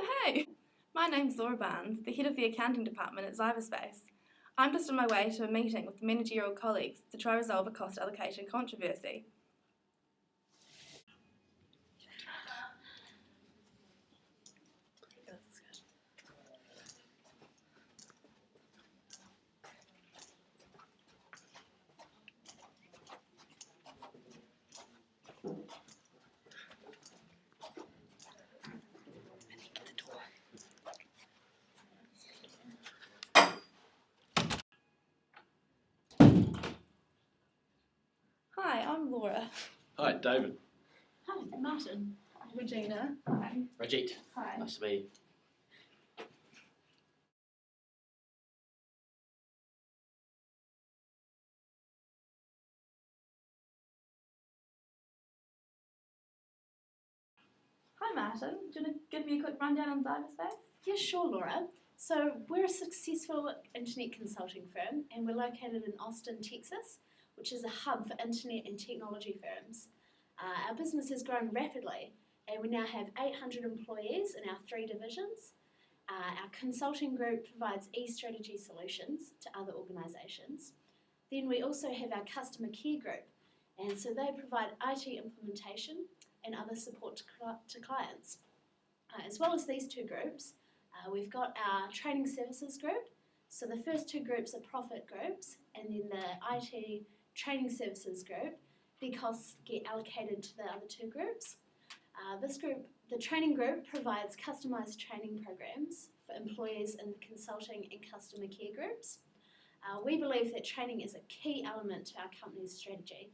hey! My name's Laura Barnes, the head of the accounting department at Xyberspace. I'm just on my way to a meeting with the managerial colleagues to try resolve a cost allocation controversy. Hi, I'm Laura. Hi, David. Hi, Martin. Regina. Hi. Rajit, Hi. nice to meet you. Hi Martin, do you want to give me a quick rundown on Xyberspace? Yeah, sure, Laura. So we're a successful internet consulting firm and we're located in Austin, Texas, which is a hub for internet and technology firms. Our business has grown rapidly and we now have 800 employees in our 3 divisions. Our consulting group provides e-strategy solutions to other organisations. Then we also have our customer care group, and so they provide IT implementation and other support to clients. As well as these 2 groups, we've got our training services group. So the first 2 groups are profit groups, and then the IT training services group, the costs get allocated to the other 2 groups. This group, the training group, provides customised training programs for employees in the consulting and customer care groups. We believe that training is a key element to our company's strategy.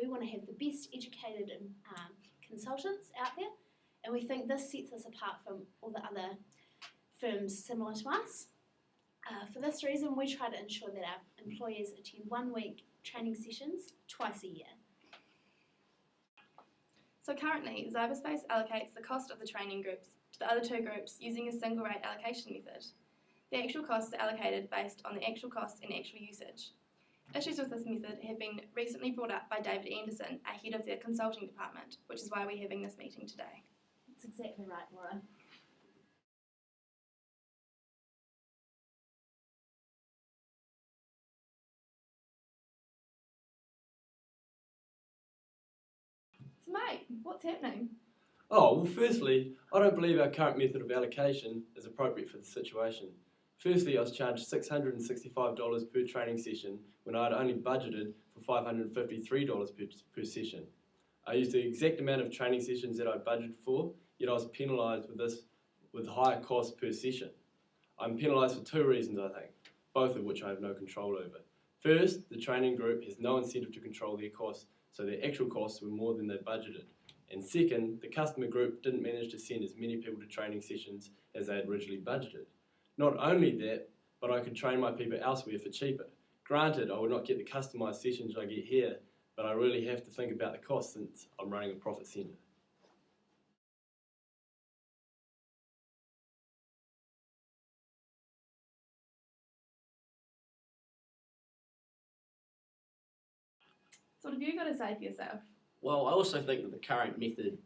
We want to have the best educated consultants out there, and we think this sets us apart from all the other firms similar to us. For this reason, we try to ensure that our employees attend 1-week training sessions twice a year. So currently, Xyberspace allocates the cost of the training groups to the other 2 groups using a single rate allocation method. The actual costs are allocated based on the actual cost and actual usage. Issues with this method have been recently brought up by David Anderson, our head of the consulting department, which is why we're having this meeting today. That's exactly right, Laura. So mate, what's happening? Oh, well, firstly, I don't believe our current method of allocation is appropriate for the situation. Firstly, I was charged $665 per training session when I had only budgeted for $553 per session. I used the exact amount of training sessions that I budgeted for, yet I was penalised with higher costs per session. I'm penalised for 2 reasons, I think, both of which I have no control over. First, the training group has no incentive to control their costs, so their actual costs were more than they budgeted. And second, the customer group didn't manage to send as many people to training sessions as they had originally budgeted. Not only that, but I could train my people elsewhere for cheaper. Granted, I would not get the customised sessions I get here, but I really have to think about the cost since I'm running a profit centre. So what have you got to say for yourself? Well, I also think that the current method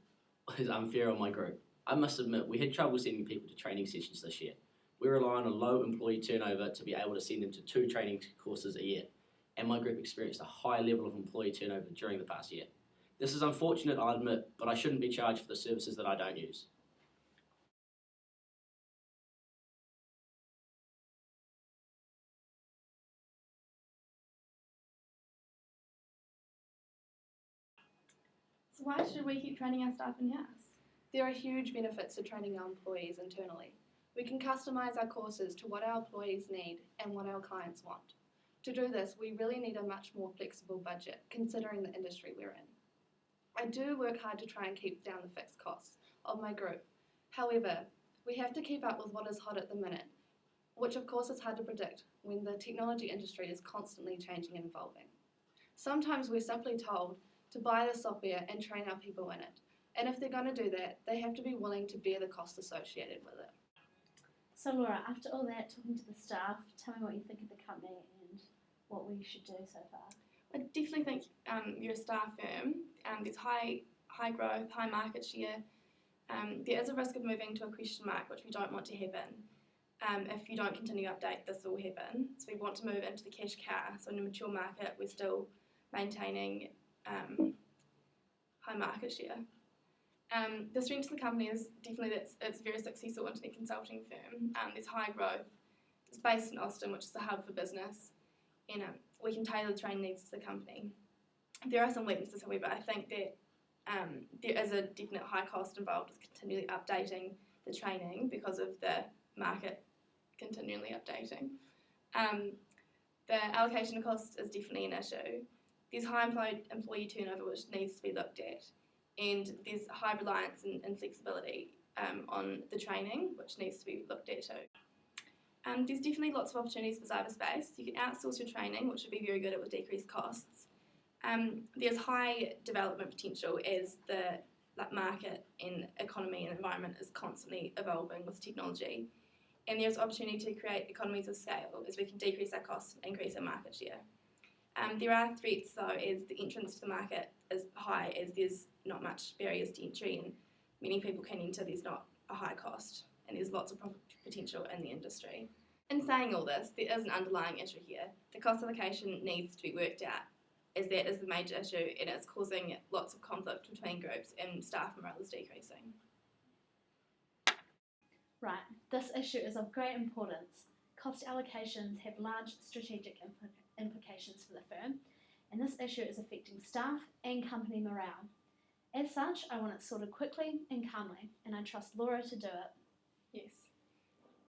is unfair on my group. I must admit, we had trouble sending people to training sessions this year. We rely on a low employee turnover to be able to send them to 2 training courses a year, and my group experienced a high level of employee turnover during the past year. This is unfortunate, I admit, but I shouldn't be charged for the services that I don't use. So why should we keep training our staff in-house? There are huge benefits to training our employees internally. We can customise our courses to what our employees need and what our clients want. To do this, we really need a much more flexible budget, considering the industry we're in. I do work hard to try and keep down the fixed costs of my group. However, we have to keep up with what is hot at the minute, which of course is hard to predict when the technology industry is constantly changing and evolving. Sometimes we're simply told to buy the software and train our people in it. And if they're going to do that, they have to be willing to bear the cost associated with it. So Laura, after all that, talking to the staff, tell me what you think of the company and what we should do so far. I definitely think you're a staff firm. There's high growth, high market share. There is a risk of moving to a question mark, which we don't want to happen. If you don't continue to update, this will happen. So we want to move into the cash cow. So in a mature market, we're still maintaining high market share. The strength of the company is definitely that it's a very successful internet consulting firm. There's high growth. It's based in Austin, which is the hub for business, and we can tailor the training needs to the company. There are some weaknesses, however. I think that there is a definite high cost involved with continually updating the training because of the market continually updating. The allocation cost is definitely an issue. There's high employee turnover, which needs to be looked at, and there's high reliance and flexibility on the training, which needs to be looked at too. There's definitely lots of opportunities for Xyberspace. You can outsource your training, which would be very good. It would decrease costs. There's high development potential as the market and economy and environment is constantly evolving with technology. And there's opportunity to create economies of scale as we can decrease our costs and increase our market share. There are threats though, as the entrance to the market is high, as there's not much barriers to entry and many people can enter, there's not a high cost and there's lots of profit potential in the industry. In saying all this, there is an underlying issue here. The cost allocation needs to be worked out, as that is the major issue and it's causing lots of conflict between groups and staff morale is decreasing. Right, this issue is of great importance. Cost allocations have large strategic implications for the firm, and this issue is affecting staff and company morale. As such, I want it sorted quickly and calmly, and I trust Laura to do it. Yes.